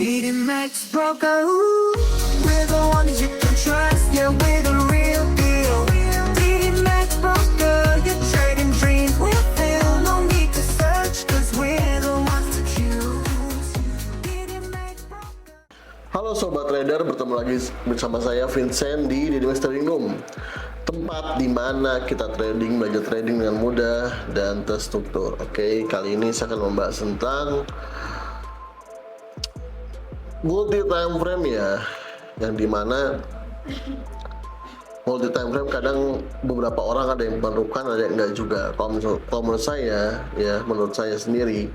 Beating Max Broker, we're the ones you can trust, yeah, we're the real deal. Beating Max Broker, your trading dreams will fill. No need to search, cause we're the ones to choose. Beating Max Broker. Halo Sobat Trader, bertemu lagi bersama saya Vincent di Dimas Trading Room. Tempat di mana kita belajar trading dengan mudah dan terstruktur. Oke, kali ini saya akan membahas tentang multi time frame ya, yang dimana multi time frame kadang beberapa orang ada yang memerlukan, ada yang enggak juga. Kalau menurut saya ya, menurut saya sendiri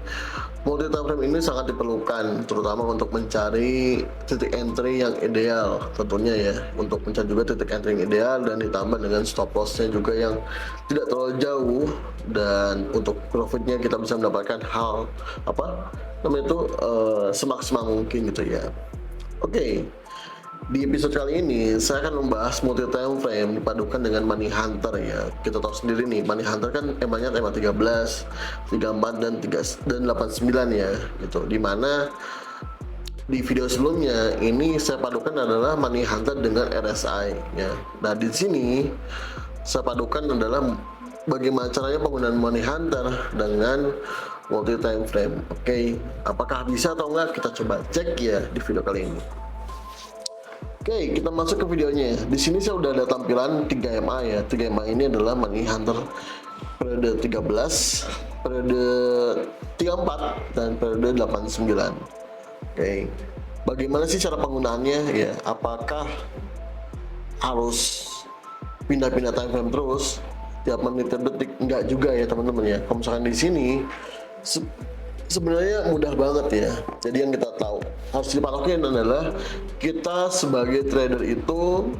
multi time frame ini sangat diperlukan, terutama untuk mencari titik entry yang ideal tentunya ya, untuk mencari juga titik entry yang ideal dan ditambah dengan stop lossnya juga yang tidak terlalu jauh, dan untuk profitnya kita bisa mendapatkan hal semaksimal mungkin gitu ya. Oke. Di episode kali ini saya akan membahas multi time frame dipadukan dengan money hunter ya. Kita tahu sendiri nih, money hunter kan temanya tema 13, 34 dan 89 ya gitu. Dimana di video sebelumnya ini saya padukan adalah money hunter dengan RSI ya. Nah, di sini saya padukan adalah bagaimana caranya penggunaan money hunter dengan multi time frame. Oke, apakah bisa atau enggak, kita coba cek ya di video kali ini. Oke, kita masuk ke videonya. Di sini saya udah ada tampilan 3 MA ya. 3 MA ini adalah money hunter periode 13, periode 34 dan periode 89. Oke. Bagaimana sih cara penggunaannya ya? Apakah harus pindah-pindah time frame terus tiap menit tiap detik? Enggak juga ya, teman-teman ya. Kalau misalkan di sini sebenarnya mudah banget ya. Jadi yang kita tahu harus dipatokin adalah kita sebagai trader itu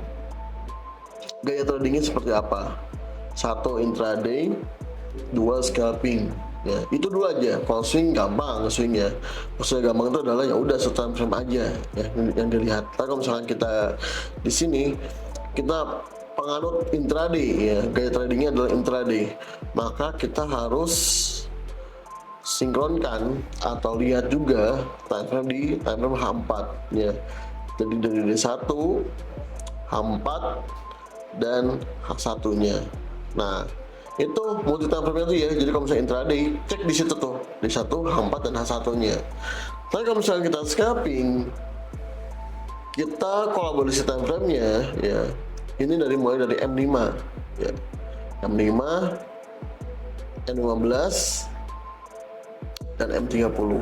gaya tradingnya seperti apa. 1 intraday, 2 scalping. Ya, itu dulu aja. Kalau swing gampang swingnya. Maksudnya gampang itu adalah ya udah time frame aja ya yang dilihat. Tapi kalau misalkan kita di sini kita penganut intraday ya, gaya tradingnya adalah intraday, maka kita harus sinkronkan atau lihat juga time frame di time frame H4 ya. Jadi dari D1, H4 dan H1 nya. Nah, itu multi time frame itu ya. Jadi kalau misalnya intraday, cek di situ tuh D1, H4 dan H1 nya. Tapi kalau misalnya kita scalping, kita kolaborasi time frame nya ya. Ini mulai dari M5 ya. M5, M15 dan M30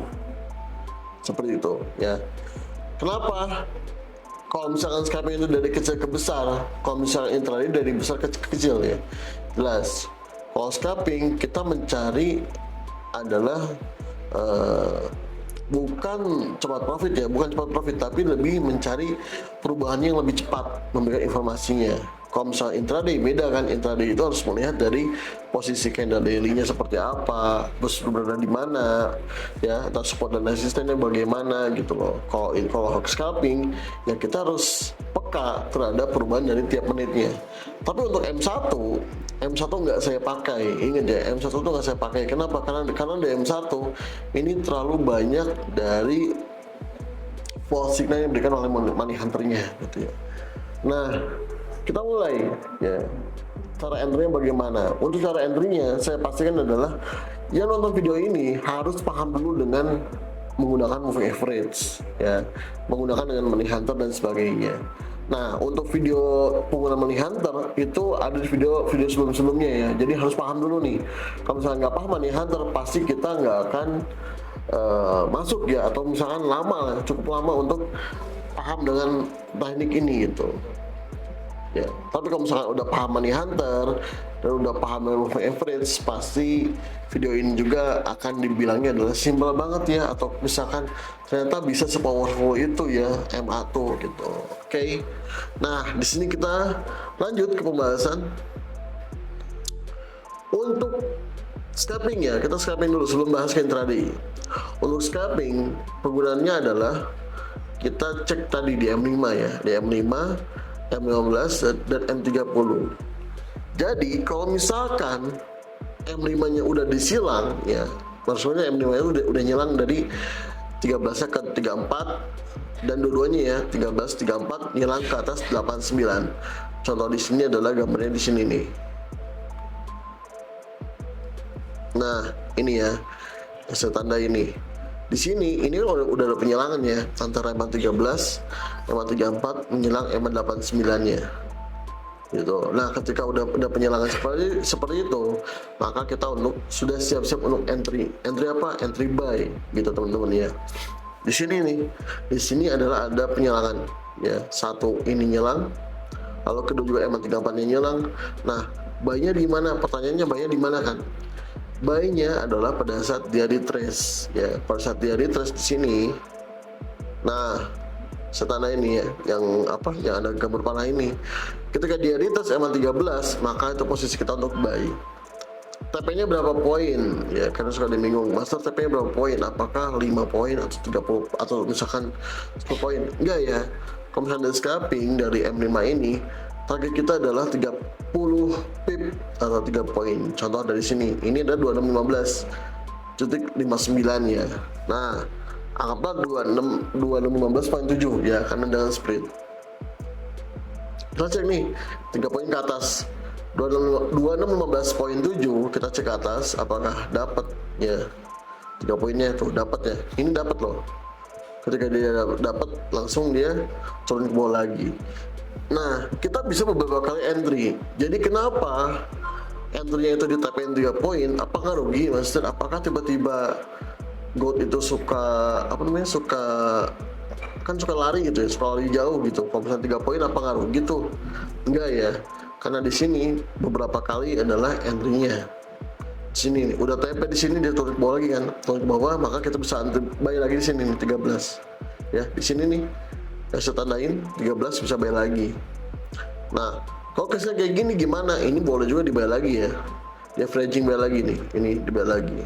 seperti itu ya. Kenapa? Kalau misalkan scalping itu dari kecil ke besar, kalau misalkan intraday dari besar ke kecil ya, jelas. Kalau scalping kita mencari adalah bukan cepat profit ya, bukan cepat profit, tapi lebih mencari perubahannya yang lebih cepat, memberikan informasinya. Kalau misalnya intraday beda kan, intraday itu harus melihat dari posisi candle daily-nya seperti apa, terus berada di mana ya, atau support dan resistennya bagaimana gitu loh. Kalau scalping ya kita harus peka terhadap perubahan dari tiap menitnya. Tapi untuk M1 nggak saya pakai. Ingat ya, M1 itu nggak saya pakai. Kenapa? Karena di M1 ini terlalu banyak dari false signal yang diberikan oleh money hunter-nya gitu ya. Nah, kita mulai ya. Cara entry-nya bagaimana? Untuk cara entry-nya saya pastikan adalah yang nonton video ini harus paham dulu dengan menggunakan moving average ya, menggunakan dengan money hunter dan sebagainya. Nah, untuk video penggunaan money hunter itu ada di video sebelum-sebelumnya ya. Jadi harus paham dulu nih. Kalau misalnya nggak paham money hunter, pasti kita nggak akan masuk ya, atau misalkan cukup lama untuk paham dengan teknik ini gitu ya. Tapi kalau misalkan udah paham money hunter dan udah paham dengan moving average, pasti video ini juga akan dibilangnya adalah simple banget ya, atau misalkan ternyata bisa sepowerful itu ya MA2 gitu. Oke. Nah, di sini kita lanjut ke pembahasan untuk scalping ya. Kita scalping dulu sebelum bahas ke intraday. Untuk scalping penggunaannya adalah kita cek tadi di M5 ya, di M5, M15 dan M30. Jadi kalau misalkan M5 nya udah disilang ya, maksudnya M5 nya udah nyilang dari 13-nya ke 34 dan dua-duanya ya 13 34 nyelang ke atas 89. Contoh di sini adalah gambarnya di sini nih. Nah, ini ya. Saya tanda ini. Di sini ini udah ada penyelangan ya antara EMA 13, EMA 34 menyelang EMA 89-nya. Gitu. Nah, ketika udah penyelangan seperti itu, maka kita sudah siap-siap untuk entry apa? Entry buy gitu teman-teman ya. Di sini nih, di sini adalah ada penyelangan ya. Satu ini nyelang, lalu kedua juga EMA 34-nya nyelang. Nah, buy-nya di mana? Pertanyaannya buy-nya di mana kan? Buy-nya adalah pada saat dia retrace ya. Pada saat dia retrace di sini. Nah, setanda ini ya, yang apa? Yang ada gambar panah ini. Ketika dia retrace EMA 13, maka itu posisi kita untuk buy. TP-nya berapa poin? Ya, karena suka bingung. Master TP-nya berapa poin? Apakah 5 poin atau 30 atau misalkan 10 poin? Enggak ya. Kalau misalnya scalping dari M5 ini, target kita adalah 30 pip atau 3 poin. Contoh dari sini. Ini ada 2615.59 ya. Nah, anggaplah 2615.7 ya, karena dengan sprint. Kita cek nih 3 poin ke atas 2615.7, kita cek ke atas apakah dapat ya 3 poinnya tuh dapat ya. Ini dapat loh. Ketika dia dapat langsung dia turun ke bawah lagi. Nah, kita bisa beberapa kali entry. Jadi kenapa entry-nya itu ditapain 3 poin? Apakah rugi, Master? Apakah tiba-tiba gold itu suka suka lari gitu ya, suka lari jauh gitu. Kalau misalnya 3 poin apa ngaruh gitu? Enggak ya, karena di sini beberapa kali adalah entry-nya. Di sini nih, udah TP di sini dia turun ke bawah lagi kan, turun ke bawah, maka kita bisa buy lagi di sini nih 13. Ya, di sini nih, yang saya tandain 13 bisa buy lagi. Nah, kalau case-nya kayak gini gimana? Ini boleh juga dibuy lagi ya. Dia averaging buy lagi nih, ini dibuy lagi.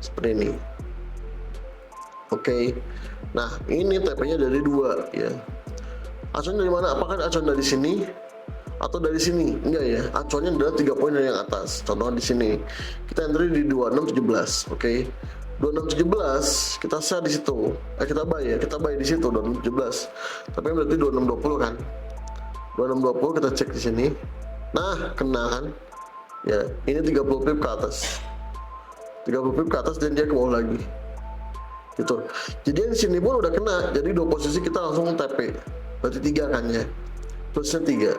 Seperti ini. Oke. Nah, ini TP-nya dari 2 ya. Acuan dari mana? Apakah acuan dari sini atau dari sini? Enggak ya. Acuannya adalah 3 poin dari yang atas. Contoh di sini. Kita entry di 2617, oke. 2617 kita share di situ. Kita buy ya. Kita buy di situ 2617. Tapi berarti 2620 kan. 2620 kita cek di sini. Nah, kena kan? Ya, ini 30 pip ke atas. 30 pip ke atas dan dia ke bawah lagi. Gitu. Jadi di sini pun udah kena. Jadi 2 posisi kita langsung TP. Berarti 3 kan ya. Plusnya 3.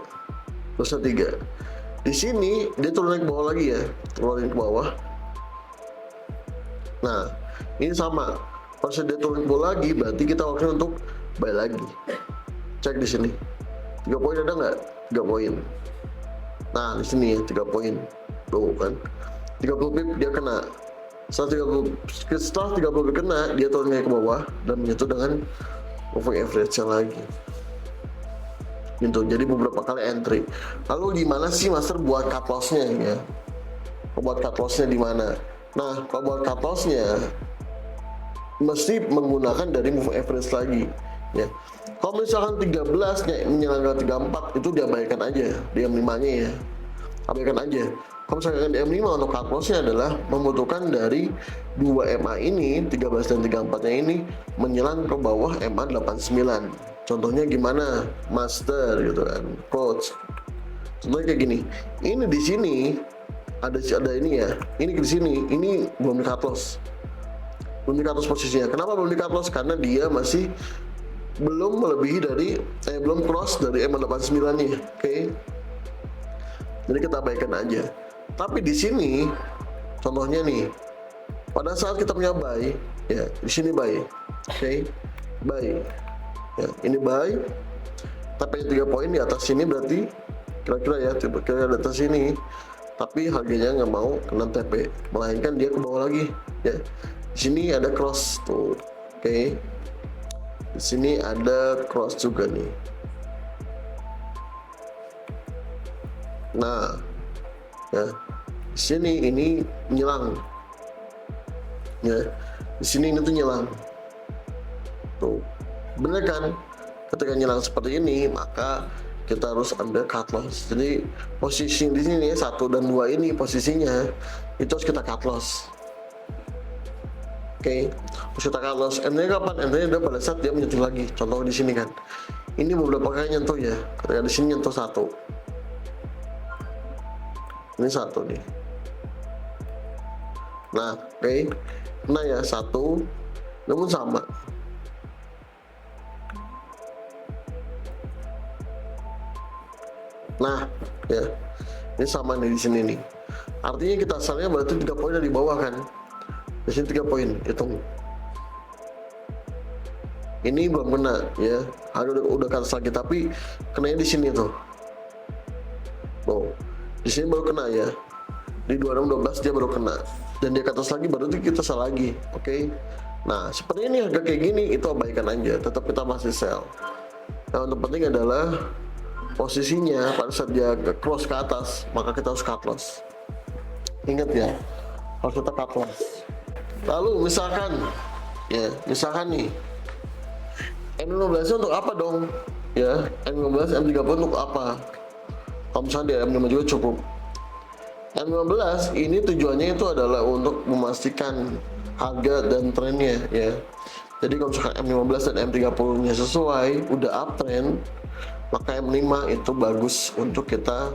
Plusnya 3. Di sini dia turun ke bawah lagi ya. Turunin ke bawah. Nah, ini sama. Pas dia turun ke bawah lagi, berarti kita waktunya untuk buy lagi. Cek di sini. 3 poin ada nggak? 3 poin. Nah, di sini 3 poin. Tuh kan. 30 pip dia kena. Setelah 30 pip kena, dia turunnya ke bawah dan menyentuh dengan moving average lagi. Gitu. Jadi beberapa kali entry. Lalu gimana sih Master buat cut loss-nya ya? Buat cut loss-nya di mana? Nah, kalau buat cut loss-nya mesti menggunakan dari moving average lagi ya. Kalau misalkan 13-nya menyerang ke 34 itu diabaikan aja di M5-nya ya. Abaikan aja. Kalau misalkan di M5 untuk cut loss-nya adalah membutuhkan dari 2 MA ini, 13 dan 34-nya ini menyelang ke bawah MA 89. Contohnya gimana, Master gitu kan, Coach. Contohnya kayak gini. Ini di sini ada ini ya. Ini di sini, ini belum di cut loss. Belum di cut loss posisinya. Kenapa belum di cut loss? Karena dia masih belum melebihi dari belum cross dari MA 89 nih. Oke. Jadi kita abaikan aja. Tapi di sini contohnya nih. Pada saat kita punya buy, ya, di sini buy. Oke. Buy. Ya, ini buy, tapi 3 poin di atas sini berarti kira-kira ya, kira-kira di atas sini, tapi harganya nggak mau kena TP, melainkan dia ke bawah lagi ya. Di sini ada cross tuh, oke. Di sini ada cross juga nih. Nah, ya, di sini ini menyelang, ya, di sini ini tuh nyelang, tuh. Bener kan? Ketika nyelang seperti ini, maka kita harus ambil cut loss. Jadi posisi di sini 1 dan 2 ini posisinya itu harus kita cut loss. Oke, terus kita cut loss. M-nya kapan? M-nya udah pada saat dia menyentuh lagi. Contoh di sini kan. Ini beberapa kali nyentuh ya. Ketika di sini nyentuh 1. Ini 1 nih. Nah, oke. Nah ya 1, namun sama. Nah, ya. Ini sama nih di sini nih. Artinya kita asalnya berarti 3 poin dari bawah kan. Di sini 3 poin, hitung. Ini belum kena ya. Harga udah ke atas lagi tapi kenanya di sini tuh. Oh, di sini baru kena ya. Di 2612 dia baru kena. Dan dia ke atas lagi baru itu kita sell lagi. Oke. Nah, seperti ini harga kayak gini itu abaikan aja. Tetap kita masih sell. Yang penting adalah posisinya pada saat dia cross ke atas, maka kita harus cut loss. Ingat ya, harus kita cut loss. Lalu misalkan nih M15 untuk apa dong? Ya, M15, M30 untuk apa? Kalau misalnya di M5 juga cukup. M15 ini tujuannya itu adalah untuk memastikan harga dan trennya ya. Jadi kalau misalkan M15 dan M30 nya sesuai, udah uptrend, maka M5 itu bagus untuk kita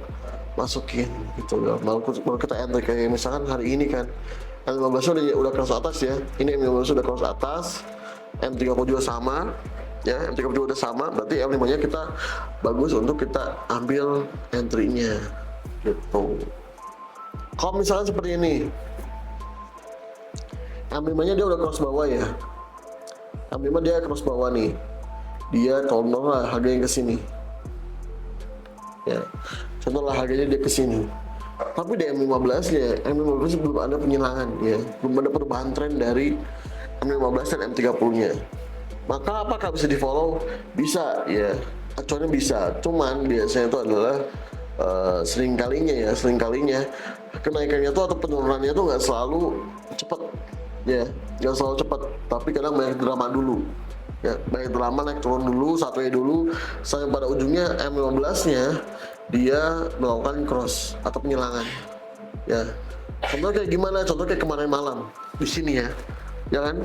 masukin gitu ya. Mau kita enter kayak misalkan hari ini kan M15 udah cross atas ya. Ini M15 udah cross atas, M30 juga sama ya, M30 juga udah sama, berarti M5 nya kita bagus untuk kita ambil entry-nya gitu. Kalau misalkan seperti ini, M5 nya dia udah cross bawah ya. M5 dia cross bawah nih, dia condong lah harganya ke sini ya, contohlah harganya dia ke sini. Tapi di M15 ya, M15 belum ada penyelangan ya, belum ada perubahan tren dari M15 dan M30 nya. Maka apakah bisa di follow? Bisa ya, acuannya bisa, cuman biasanya itu adalah seringkalinya kenaikannya tuh atau penurunannya tuh nggak selalu cepat ya, nggak selalu cepat, tapi kadang banyak drama dulu ya, banyak drama naik turun dulu, satunya dulu sampai pada ujungnya M15 nya dia melakukan cross atau penyelangan ya. Contoh kayak gimana? Contoh kayak kemarin malam di sini ya, ya kan?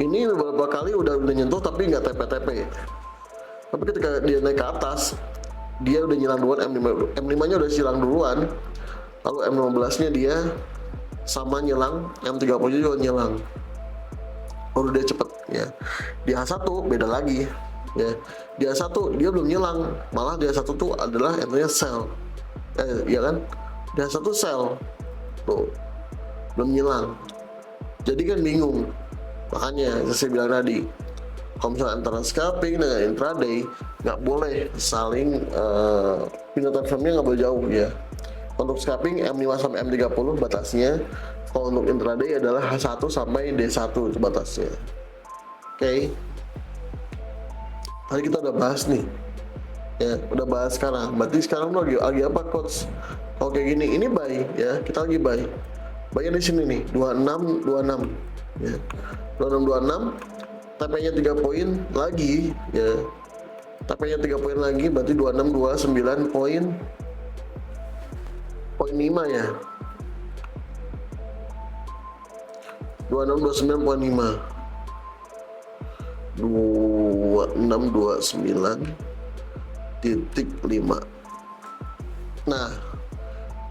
Ini beberapa kali udah nyentuh tapi nggak TP-TP, tapi ketika dia naik ke atas dia udah nyilang duluan, M5 nya udah silang duluan, lalu M15 nya dia sama nyelang, M30 juga nyelang, baru dia cepet ya. Di H1 beda lagi ya, di H1 dia belum nyelang, malah di H1 tuh adalah entry sell ya kan, di H1 sell tuh belum nyelang, jadi kan bingung. Makanya saya bilang tadi, kalau misalnya antara scalping dengan intraday nggak boleh saling pindah time frame-nya nggak boleh jauh ya. Untuk scalping M5 sampai M30 batasnya, kalau untuk intraday adalah H1 sampai D1 itu batasnya. Oke. Tadi kita udah bahas nih ya, udah bahas sekarang. Berarti sekarang lagi apa coach? Kalau kayak gini, ini buy ya, kita lagi buy. Buy-nya di sini nih, 26 ya. 26 TP-nya 3 poin lagi ya. TP-nya 3 poin lagi berarti 2629 poin 5 ya. 2629.5 2629.5. Nah,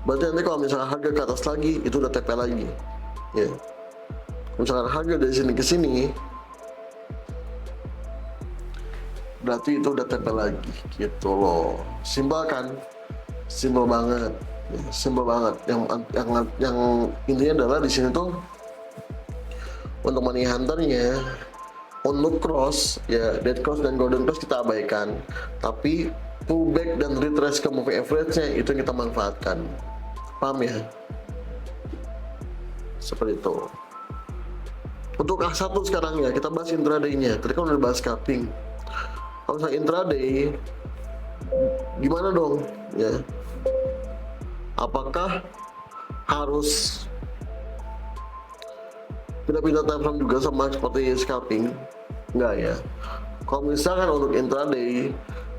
berarti nanti kalau misalnya harga ke atas lagi itu udah TP lagi ya. Misalkan harga dari sini ke sini berarti itu udah TP lagi gitu loh. Simpel kan? Simpel banget. Simpel banget. Yang intinya adalah di sini tuh untuk money hunternya, untuk cross ya, dead cross dan golden cross kita abaikan, tapi pullback dan retrace ke moving average-nya itu yang kita manfaatkan. Paham ya? Seperti itu. Untuk A1 sekarang ya, kita bahas intraday-nya. Tadi kan udah bahas scalping. Kalau misalnya intraday, gimana dong? Ya, apakah harus pindah-pindah time frame juga sama seperti scalping? Enggak ya. Kalau misalkan untuk intraday,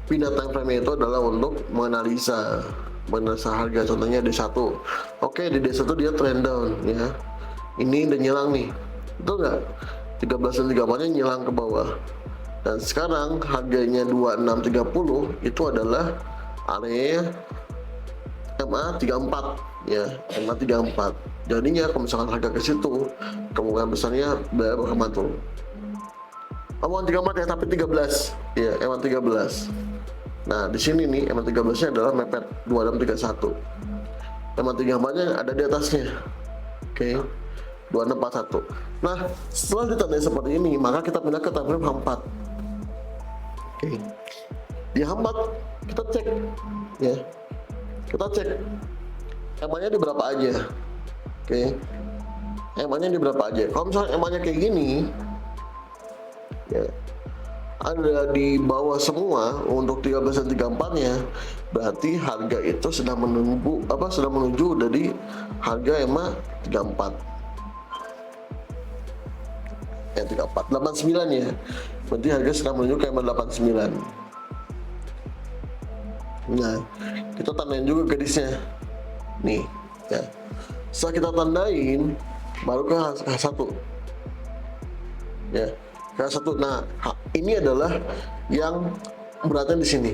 pindah time frame itu adalah untuk menganalisa harga. Contohnya D1. Oke, di D1 dia trend down ya. Ini udah nyelang nih. betul nggak? 13 dan 34-nya nyilang ke bawah. Dan sekarang harganya 2630 itu adalah area MA 34 ya, MA 34. Jadinya kalau misalkan harga ke situ, kemungkinan besarnya bakal mantul. Omongan 34 ya, tapi 13 ya, MA 13. Nah di sini nih MA 13 nya adalah mepet 2631. MA 34-nya ada di atasnya. Oke. 2641. Nah, setelah ditandai seperti ini, maka kita pindah ke time frame H4. Oke. Di H4 kita cek ya. Kita cek EMA-nya di berapa aja. Oke. EMA-nya di berapa aja. Kalau misalnya EMA-nya kayak gini ya, ada di bawah semua untuk 13 dan 34-nya, berarti harga itu sedang menuju dari harga EMA 34. 89 ya, berarti harga sedang menuju ke EMA 89. Nah, kita tandain juga garisnya nih ya. Setelah kita tandain, baru ke H1 ya, ke H1. Nah, ini adalah yang beratnya di sini.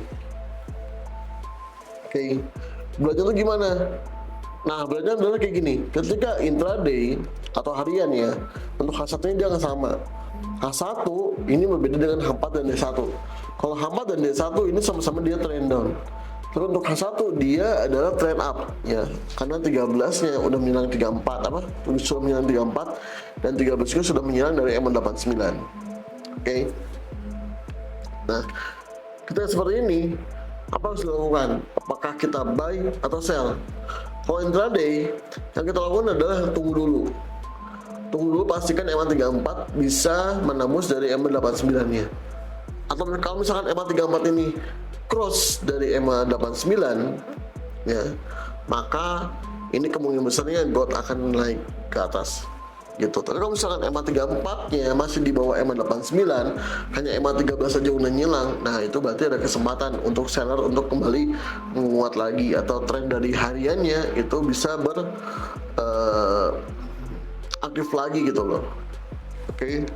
Oke, beratnya itu gimana? Nah, beratnya adalah kayak gini. Ketika intraday atau harian ya, untuk H1 ini dia nggak sama. H1 ini berbeda dengan H4 dan D1. Kalau H4 dan D1 ini sama-sama dia trend down. Terus untuk H1 dia adalah trend up ya. Karena 13-nya udah menyerang 34 sudah menyerang 34 dan 13-nya sudah menyerang dari EMA 89. Oke. Nah, kita seperti ini, apa yang harus dilakukan? Apakah kita buy atau sell? Kalau intraday, yang kita lakukan adalah tunggu dulu. Tunggu dulu, pastikan EMA 34 bisa menembus dari EMA 89-nya. Atau kalau misalkan EMA 34 ini cross dari EMA 89 ya, maka ini kemungkinan besarnya gold akan naik ke atas gitu. Tapi kalau misalkan EMA 34-nya masih di bawah EMA 89, hanya EMA 13 saja udah nyilang, nah itu berarti ada kesempatan untuk seller untuk kembali menguat lagi, atau tren dari hariannya itu bisa aktif lagi gitu loh. Oke.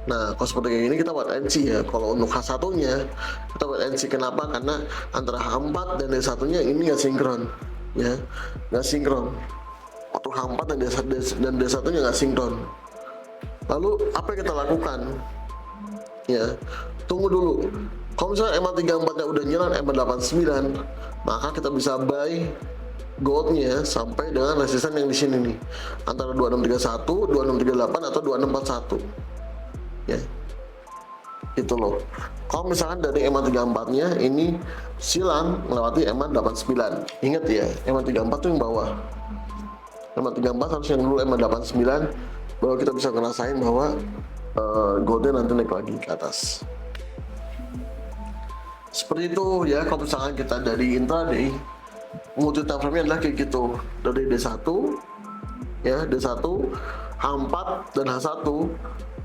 Nah, kalau seperti ini kita buat NC ya. Kalau untuk H1-nya kita buat NC, kenapa? Karena antara H4 dan D1-nya ini nggak sinkron ya, nggak sinkron. Atau H4 dan D1-nya nggak sinkron. Lalu apa yang kita lakukan? Ya, tunggu dulu. Kalau misalnya EMA 34-nya udah nyerang EMA 89, maka kita bisa buy goldnya sampai dengan resisten yang di sini nih, antara 2631, 2638 atau 2641. Ya, itu loh. Kalau misalkan dari EMA 34-nya ini silang melewati EMA 89, ingat ya, EMA 34 tuh yang bawah. EMA 34 harus yang dulu EMA 89, baru kita bisa ngerasain bahwa goldnya nanti naik lagi ke atas. Seperti itu ya. Kalau misalkan kita dari intraday, multi time frame-nya adalah kayak gitu, dari D1 ya, D1, H4 dan H1.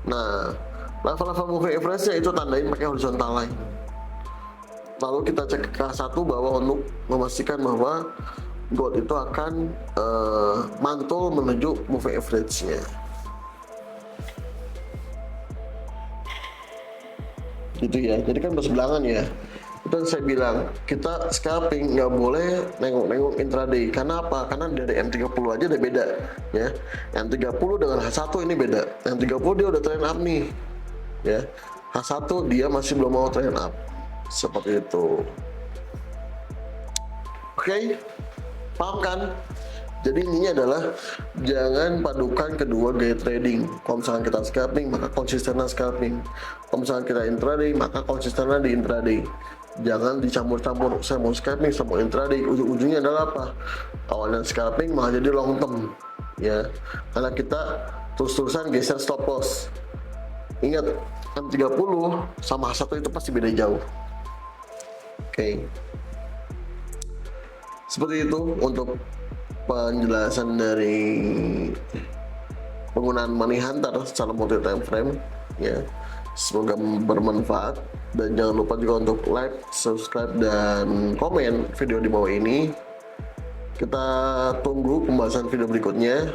Nah, level-level moving average-nya itu tandain pakai horizontal line. Lalu kita cek ke H1 bawah untuk memastikan bahwa gold itu akan mantul menuju moving average-nya. Gitu ya. Jadi kan berseberangan ya. Itu saya bilang, kita scalping nggak boleh nengok-nengok intraday. Karena apa? Karena dari M30 aja udah beda ya. M30 dengan H1 ini beda. M30 dia udah trend up nih ya. H1 dia masih belum mau trend up. Seperti itu. Oke, paham kan? Jadi ininya adalah jangan padukan kedua gaya trading. Kalau misalkan kita scalping, maka konsistennya scalping. Kalau misalkan kita intraday, maka konsistennya di intraday. Jangan dicampur-campur, saya mau scalping, saya mau intraday. Ujung-ujungnya adalah apa? Awalnya scalping malah jadi long term ya, karena kita terus-terusan geser stop loss. Ingat, M30 sama H1 itu pasti beda jauh. Oke. Seperti itu untuk penjelasan dari penggunaan money hunter secara multi time frame ya. Semoga bermanfaat, dan jangan lupa juga untuk like, subscribe, dan komen video di bawah ini. Kita tunggu pembahasan video berikutnya.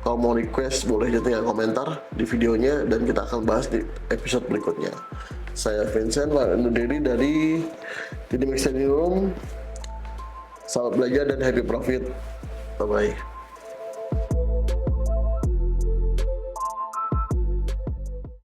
Kalau mau request boleh juga tinggal komentar di videonya dan kita akan bahas di episode berikutnya. Saya Vincent, Pak undur diri dari Dynamics Trading Room. Selamat belajar dan happy profit. Bye bye.